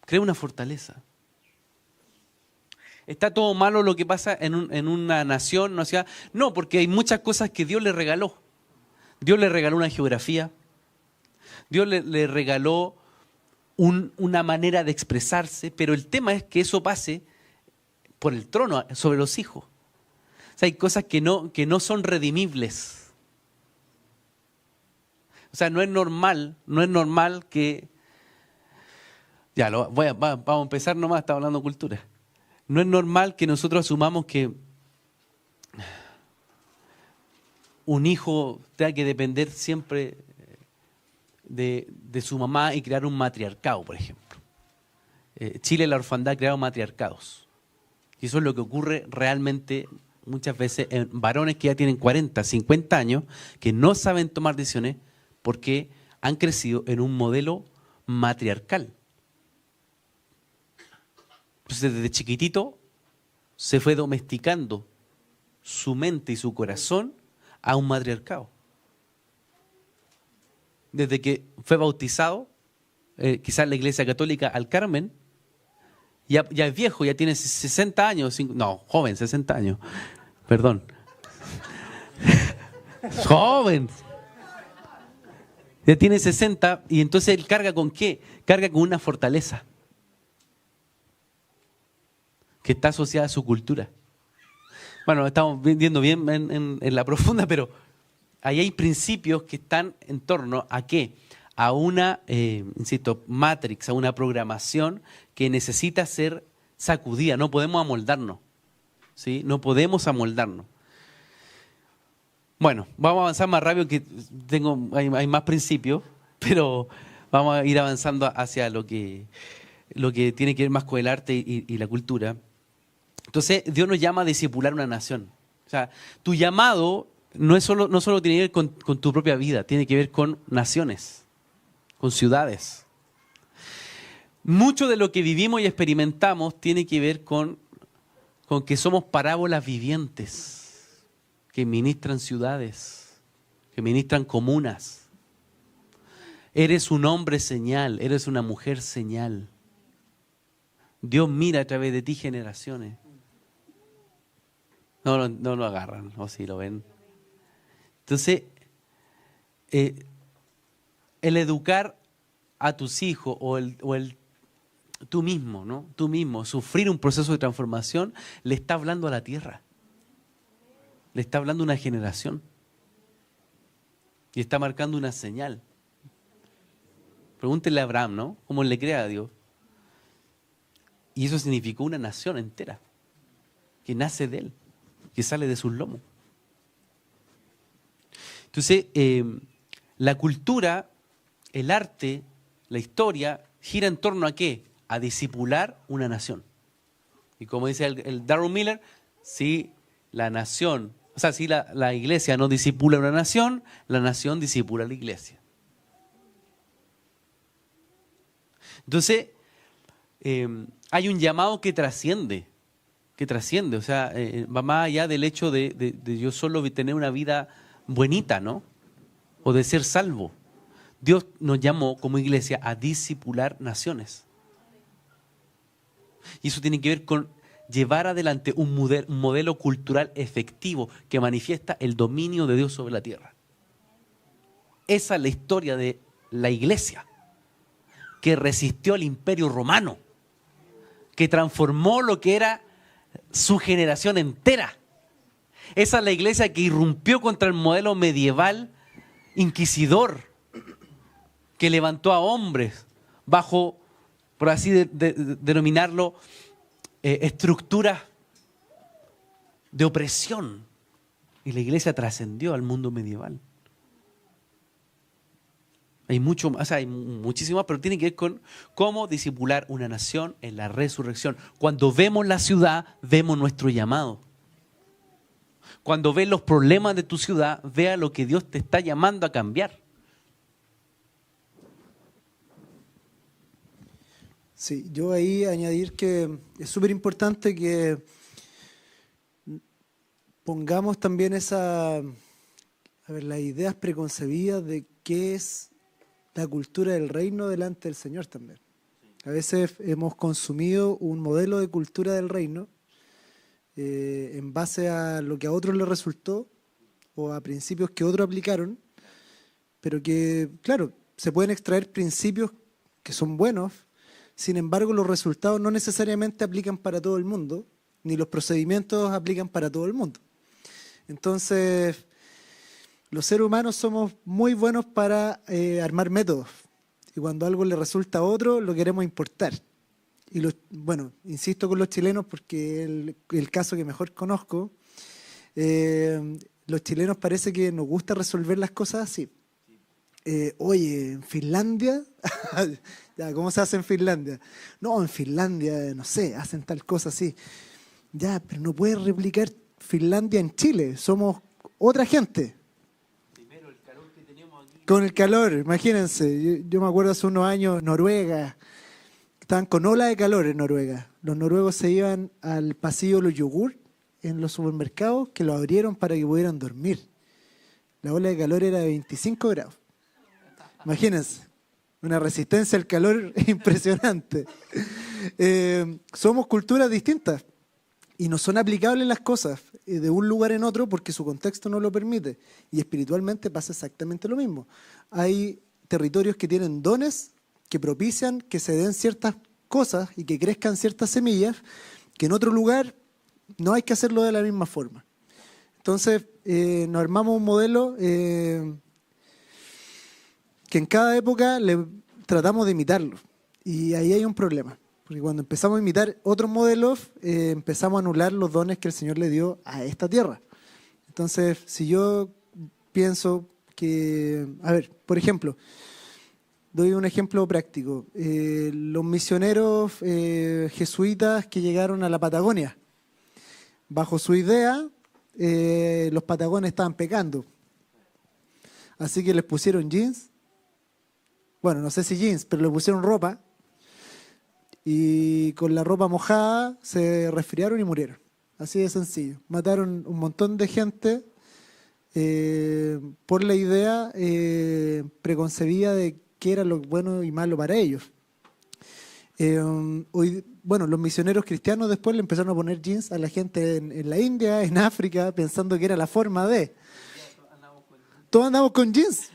Crea una fortaleza. ¿Está todo malo lo que pasa en una nación, una ciudad? No, porque hay muchas cosas que Dios le regaló. Dios le regaló una geografía. Dios le regaló una manera de expresarse, pero el tema es que eso pase por el trono, sobre los hijos. O sea, hay cosas que no son redimibles. O sea, no es normal que... Ya, vamos a empezar nomás, estamos hablando de cultura. No es normal que nosotros asumamos que un hijo tenga que depender siempre de su mamá y crear un matriarcado, por ejemplo. Chile, la orfandad, ha creado matriarcados. Y eso es lo que ocurre realmente muchas veces en varones que ya tienen 40, 50 años, que no saben tomar decisiones porque han crecido en un modelo matriarcal. Entonces, desde chiquitito se fue domesticando su mente y su corazón a un matriarcado. Desde que fue bautizado, quizás en la Iglesia Católica, al Carmen, ya es viejo, ya tiene 60 años, joven, 60 años, perdón. Joven. Ya tiene 60 y entonces él carga ¿con qué? Carga con una fortaleza que está asociada a su cultura. Bueno, estamos viendo bien en la profunda, pero ahí hay principios que están en torno a ¿qué? A una, insisto, matrix, a una programación que necesita ser sacudida. No podemos amoldarnos, ¿sí? No podemos amoldarnos. Bueno, vamos a avanzar más rápido que hay más principios, pero vamos a ir avanzando hacia lo que tiene que ver más con el arte y la cultura. Entonces, Dios nos llama a discipular una nación. O sea, tu llamado no solo tiene que ver con tu propia vida, tiene que ver con naciones, con ciudades. Mucho de lo que vivimos y experimentamos tiene que ver con que somos parábolas vivientes que ministran ciudades, que ministran comunas. Eres un hombre señal, eres una mujer señal. Dios mira a través de ti generaciones. No lo agarran, o si lo ven. Entonces, el educar a tus hijos o tú mismo, ¿no? Tú mismo, sufrir un proceso de transformación, le está hablando a la tierra. Le está hablando a una generación. Y está marcando una señal. Pregúntenle a Abraham, ¿no? ¿Cómo le cree a Dios? Y eso significó una nación entera, que nace de él, que sale de sus lomos. Entonces, la cultura, el arte, la historia, gira en torno a ¿qué? A discipular una nación. Y como dice el Darrell Miller, si la nación, o sea, si la iglesia no discipula una nación, la nación discipula a la iglesia. Entonces, hay un llamado que trasciende, o sea, va más allá del hecho de yo solo tener una vida buenita, ¿no? O de ser salvo. Dios nos llamó como iglesia a discipular naciones. Y eso tiene que ver con llevar adelante un modelo cultural efectivo que manifiesta el dominio de Dios sobre la tierra. Esa es la historia de la iglesia, que resistió al imperio romano, que transformó lo que era su generación entera. Esa es la iglesia que irrumpió contra el modelo medieval inquisidor, que levantó a hombres bajo, por así denominarlo, estructuras de opresión. Y la iglesia trascendió al mundo medieval. Hay mucho más, hay muchísimo más, pero tiene que ver con cómo discipular una nación en la resurrección. Cuando vemos la ciudad, vemos nuestro llamado. Cuando ves los problemas de tu ciudad, vea lo que Dios te está llamando a cambiar. Sí, yo ahí añadir que es súper importante que pongamos también las ideas preconcebidas de qué es la cultura del reino delante del Señor también. A veces hemos consumido un modelo de cultura del reino en base a lo que a otros les resultó o a principios que otros aplicaron, pero que, claro, se pueden extraer principios que son buenos. Sin embargo, los resultados no necesariamente aplican para todo el mundo, ni los procedimientos aplican para todo el mundo. Entonces, los seres humanos somos muy buenos para armar métodos. Y cuando algo le resulta a otro, lo queremos importar. Y insisto con los chilenos porque es el caso que mejor conozco. Los chilenos parece que nos gusta resolver las cosas así. Oye, en Finlandia, ya, ¿cómo se hace en Finlandia? No, en Finlandia, no sé, hacen tal cosa así. Ya, pero no puedes replicar Finlandia en Chile, somos otra gente. Primero, el calor que tenemos aquí. Con el calor, imagínense, yo me acuerdo hace unos años, Noruega, estaban con ola de calor en Noruega. Los noruegos se iban al pasillo de los yogur en los supermercados que lo abrieron para que pudieran dormir. La ola de calor era de 25 grados. Imagínense, una resistencia al calor impresionante. Somos culturas distintas y no son aplicables las cosas de un lugar en otro porque su contexto no lo permite. Y espiritualmente pasa exactamente lo mismo. Hay territorios que tienen dones que propician que se den ciertas cosas y que crezcan ciertas semillas que en otro lugar no hay que hacerlo de la misma forma. Entonces, nos armamos un modelo que en cada época tratamos de imitarlo. Y ahí hay un problema. Porque cuando empezamos a imitar otros modelos, empezamos a anular los dones que el Señor le dio a esta tierra. Entonces, si yo pienso que, a ver, por ejemplo, doy un ejemplo práctico. Los misioneros jesuitas que llegaron a la Patagonia, bajo su idea, los patagones estaban pecando. Así que les pusieron jeans. Bueno, no sé si jeans, pero le pusieron ropa. Y con la ropa mojada se resfriaron y murieron. Así de sencillo. Mataron un montón de gente por la idea preconcebida de qué era lo bueno y malo para ellos. Los misioneros cristianos después le empezaron a poner jeans a la gente en la India, en África, pensando que era la forma de. Todos andamos con jeans.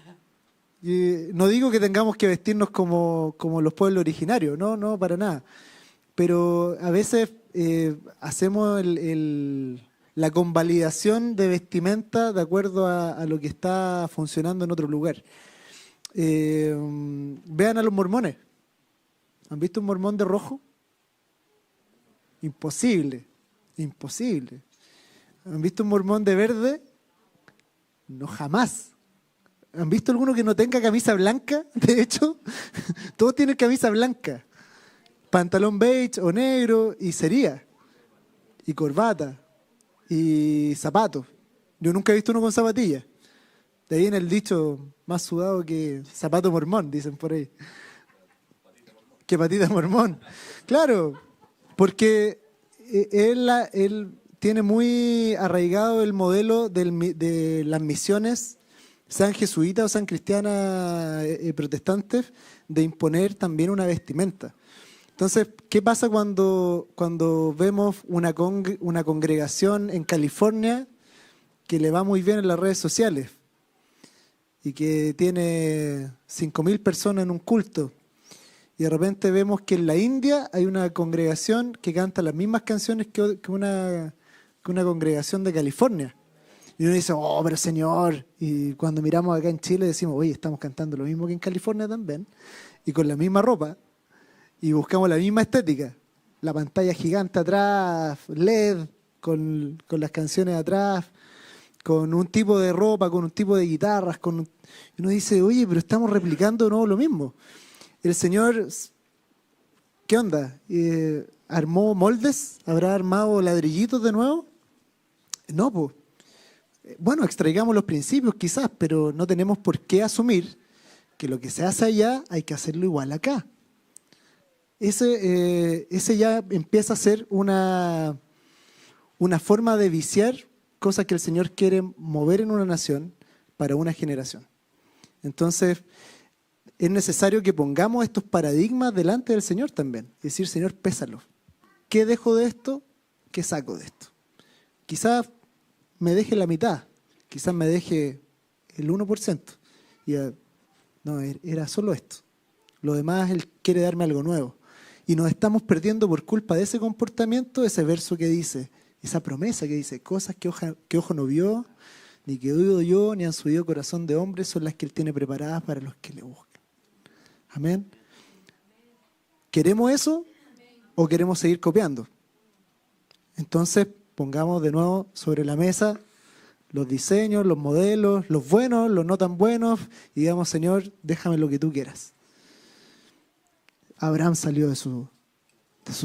Y no digo que tengamos que vestirnos como los pueblos originarios, no, para nada. Pero a veces hacemos la convalidación de vestimenta de acuerdo a lo que está funcionando en otro lugar. Vean a los mormones. ¿Han visto un mormón de rojo? Imposible. ¿Han visto un mormón de verde? No, jamás. ¿Han visto alguno que no tenga camisa blanca? De hecho, todos tienen camisa blanca. Pantalón beige o negro y sería. Y corbata. Y zapatos. Yo nunca he visto uno con zapatillas. De ahí en el dicho, más sudado que zapato mormón, dicen por ahí. Que patita mormón. Claro, porque él tiene muy arraigado el modelo de las misiones, sean jesuitas o sean cristianas protestantes, de imponer también una vestimenta. Entonces, ¿qué pasa cuando vemos una congregación en California que le va muy bien en las redes sociales y que tiene 5.000 personas en un culto? Y de repente vemos que en la India hay una congregación que canta las mismas canciones que una congregación de California. Y uno dice, oh, pero señor. Y cuando miramos acá en Chile decimos, oye, estamos cantando lo mismo que en California también. Y con la misma ropa. Y buscamos la misma estética. La pantalla gigante atrás, LED, con las canciones atrás, con un tipo de ropa, con un tipo de guitarras. Y uno dice, oye, pero estamos replicando de nuevo lo mismo. El Señor, ¿qué onda? ¿Armó moldes? ¿Habrá armado ladrillitos de nuevo? No, pues. Bueno, extraigamos los principios quizás, pero no tenemos por qué asumir que lo que se hace allá hay que hacerlo igual acá. Ese ya empieza a ser una forma de viciar cosas que el Señor quiere mover en una nación para una generación. Entonces, es necesario que pongamos estos paradigmas delante del Señor también. Es decir, Señor, pésalo. ¿Qué dejo de esto? ¿Qué saco de esto? Quizás me deje la mitad, quizás me deje el 1%. Y no, era solo esto. Lo demás, Él quiere darme algo nuevo. Y nos estamos perdiendo por culpa de ese comportamiento, ese verso que dice, esa promesa que dice, cosas que ojo no vio, ni que oído yo, ni han subido corazón de hombre, son las que Él tiene preparadas para los que le buscan. Amén. ¿Queremos eso o queremos seguir copiando? Entonces, pongamos de nuevo sobre la mesa los diseños, los modelos, los buenos, los no tan buenos, y digamos, Señor, déjame lo que tú quieras. Abraham salió de su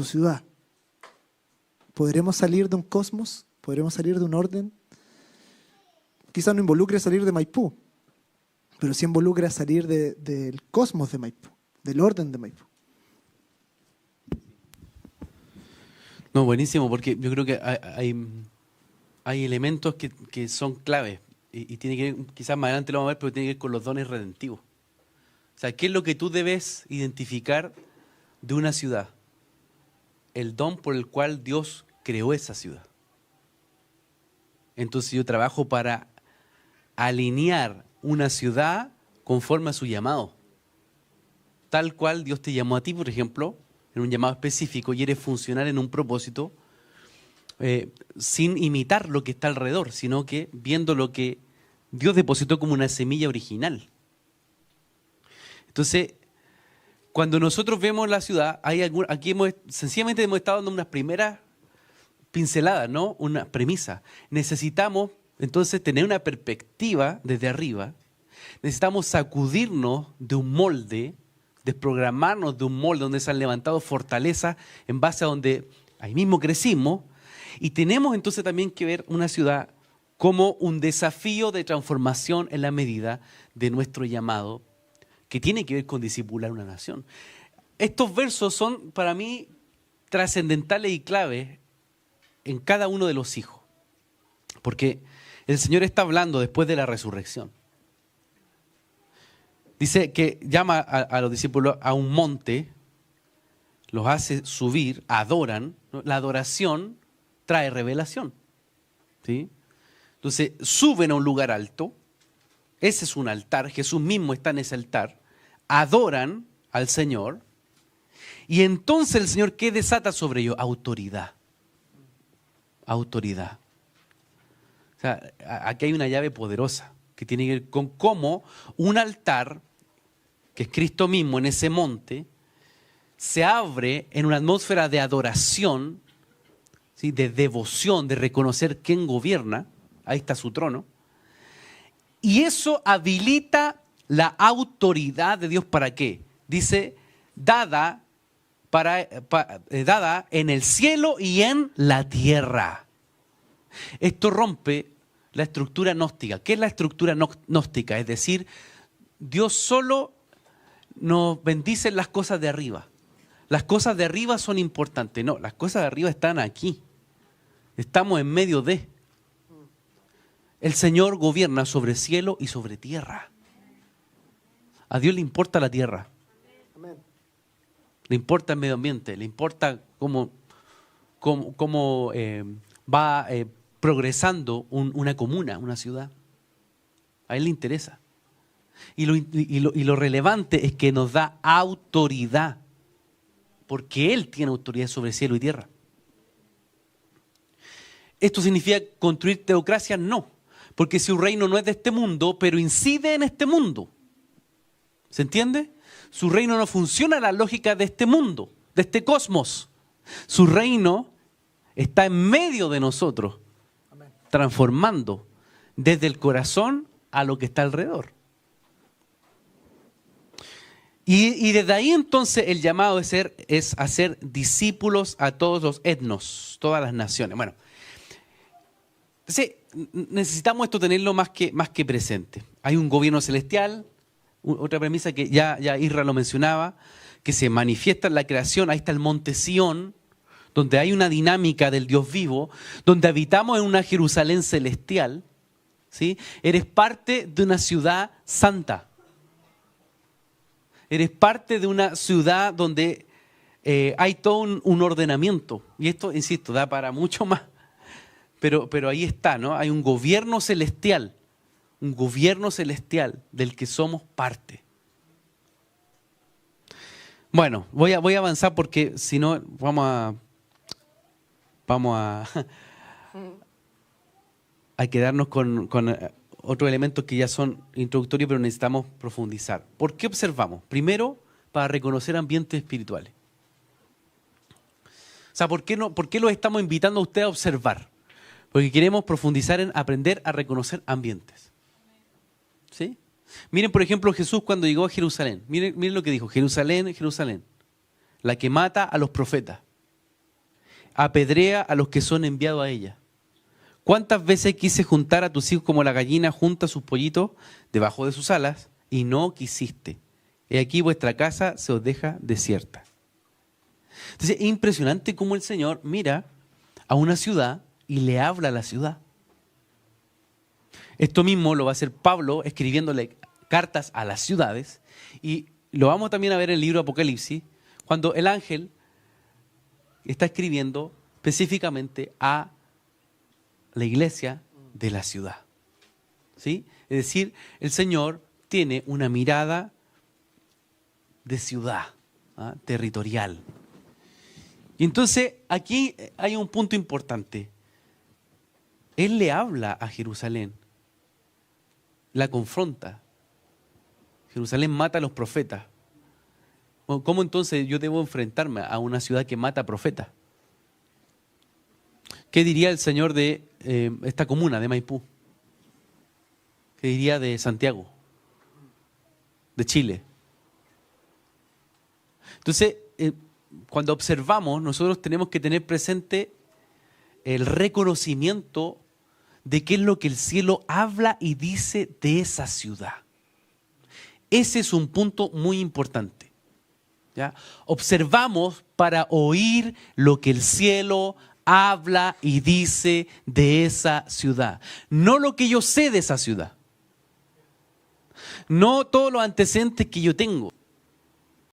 ciudad. ¿Podremos salir de un cosmos? ¿Podremos salir de un orden? Quizás no involucre salir de Maipú, pero sí involucra salir del cosmos de Maipú, del orden de Maipú. No, buenísimo, porque yo creo que hay elementos que son claves y tiene que ver, quizás más adelante lo vamos a ver, pero tiene que ver con los dones redentivos. O sea, ¿qué es lo que tú debes identificar de una ciudad? El don por el cual Dios creó esa ciudad. Entonces yo trabajo para alinear una ciudad conforme a su llamado. tal cual Dios te llamó a ti, por ejemplo, en un llamado específico, y eres funcional en un propósito, sin imitar lo que está alrededor, sino que viendo lo que Dios depositó como una semilla original. Entonces, cuando nosotros vemos la ciudad, sencillamente hemos estado dando unas primeras pinceladas, ¿no? Una premisa. Necesitamos entonces tener una perspectiva desde arriba. Necesitamos sacudirnos de un molde, desprogramarnos de un molde donde se han levantado fortalezas en base a donde ahí mismo crecimos. Y tenemos entonces también que ver una ciudad como un desafío de transformación en la medida de nuestro llamado, que tiene que ver con discipular una nación. Estos versos son para mí trascendentales y claves en cada uno de los hijos, porque el Señor está hablando después de la resurrección. Dice que llama a los discípulos a un monte, los hace subir, adoran, ¿no? La adoración trae revelación, ¿sí? Entonces suben a un lugar alto, ese es un altar, Jesús mismo está en ese altar, adoran al Señor, y entonces el Señor, ¿qué desata sobre ellos? Autoridad. Autoridad. O sea, aquí hay una llave poderosa que tiene que ver con cómo un altar, que es Cristo mismo en ese monte, se abre en una atmósfera de adoración, ¿sí? De devoción, de reconocer quién gobierna. Ahí está su trono. Y eso habilita la autoridad de Dios. ¿Para qué? Dice, dada en el cielo y en la tierra. Esto rompe la estructura gnóstica. ¿Qué es la estructura gnóstica? Es decir, Dios solo nos bendice en las cosas de arriba. Las cosas de arriba son importantes. No, las cosas de arriba están aquí. Estamos en medio de. El Señor gobierna sobre cielo y sobre tierra. A Dios le importa la tierra. Amén. Le importa el medio ambiente. Le importa cómo va progresando una comuna, una ciudad. A Él le interesa. Y lo relevante es que nos da autoridad. Porque Él tiene autoridad sobre cielo y tierra. ¿Esto significa construir teocracia? No. Porque su reino no es de este mundo, pero incide en este mundo. ¿Se entiende? Su reino no funciona a la lógica de este mundo, de este cosmos. Su reino está en medio de nosotros, transformando desde el corazón a lo que está alrededor. Y desde ahí entonces el llamado es hacer discípulos a todos los etnos, todas las naciones. Bueno, sí, necesitamos esto tenerlo más que presente. Hay un gobierno celestial, otra premisa que ya Isra lo mencionaba, que se manifiesta en la creación. Ahí está el monte Sión, donde hay una dinámica del Dios vivo, donde habitamos en una Jerusalén celestial, ¿sí? Eres parte de una ciudad santa. Eres parte de una ciudad donde hay todo un ordenamiento. Y esto, insisto, da para mucho más. Pero ahí está, ¿no? Hay un gobierno celestial del que somos parte. Bueno, voy a avanzar porque si no vamos a quedarnos con otros elementos que ya son introductorios, pero necesitamos profundizar. ¿Por qué observamos? Primero, para reconocer ambientes espirituales. O sea, ¿por qué los estamos invitando a ustedes a observar? Porque queremos profundizar en aprender a reconocer ambientes. ¿Sí? Miren, por ejemplo, Jesús cuando llegó a Jerusalén. Miren lo que dijo. Jerusalén, Jerusalén, la que mata a los profetas, apedrea a los que son enviados a ella. ¿Cuántas veces quise juntar a tus hijos como la gallina junta sus pollitos debajo de sus alas y no quisiste? He aquí vuestra casa se os deja desierta. Entonces es impresionante cómo el Señor mira a una ciudad y le habla a la ciudad. Esto mismo lo va a hacer Pablo escribiéndole cartas a las ciudades, y lo vamos también a ver en el libro Apocalipsis, cuando el ángel está escribiendo específicamente a la iglesia de la ciudad. ¿Sí? Es decir, el Señor tiene una mirada de ciudad, territorial. Y entonces aquí hay un punto importante. Él le habla a Jerusalén, la confronta. Jerusalén mata a los profetas. ¿Cómo entonces yo debo enfrentarme a una ciudad que mata a profetas? ¿Qué diría el señor de esta comuna de Maipú? ¿Qué diría de Santiago? De Chile. Entonces, cuando observamos, nosotros tenemos que tener presente el reconocimiento de qué es lo que el cielo habla y dice de esa ciudad. Ese es un punto muy importante, ¿ya? Observamos para oír lo que el cielo habla y dice de esa ciudad. No lo que yo sé de esa ciudad. No todos los antecedentes que yo tengo.